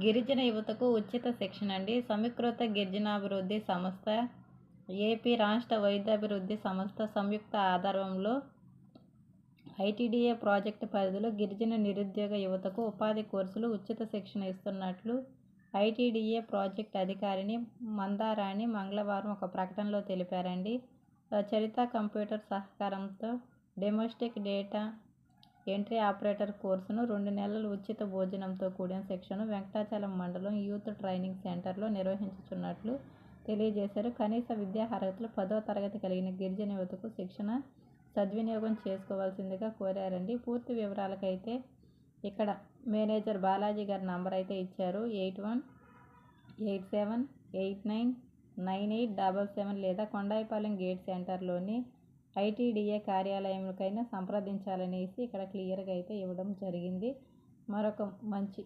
గిరిజన యువతకు ఉచిత శిక్షణ అండి. సమీకృత గిరిజనాభివృద్ధి సంస్థ, ఏపీ రాష్ట్ర వైద్యాభివృద్ధి సంస్థ సంయుక్త ఆధ్వర్యంలో ఐటీడీఏ ప్రాజెక్టు పరిధిలో గిరిజన నిరుద్యోగ యువతకు ఉపాధి కోర్సులు ఉచిత శిక్షణ ఇస్తున్నట్లు ఐటీడీఏ ప్రాజెక్ట్ అధికారిని మందారాణి మంగళవారం ఒక ప్రకటనలో తెలిపారండి. చరిత కంప్యూటర్ సహకారంతో డొమెస్టిక్ డేటా ఎంట్రీ ఆపరేటర్ కోర్సును 2 నెలలు ఉచిత భోజనంతో కూడిన శిక్షణను వెంకటాచలం మండలం యూత్ ట్రైనింగ్ సెంటర్లో నిర్వహించుతున్నట్లు తెలియజేశారు. కనీస విద్యా అర్హతలు 10వ తరగతి కలిగిన గిరిజన యువతకు శిక్షణ సద్వినియోగం చేసుకోవాల్సిందిగా కోరారండి. పూర్తి వివరాలకైతే ఇక్కడ మేనేజర్ బాలాజీ గారి నంబర్ అయితే ఇచ్చారు. 8187899877 లేదా కొండాయిపాలెం గేట్ సెంటర్లోని ఐటీడీఏ కార్యాలయంకైనా సంప్రదించాలనేసి ఇక్కడ క్లియర్గా అయితే ఇవ్వడం జరిగింది. మరొక మంచి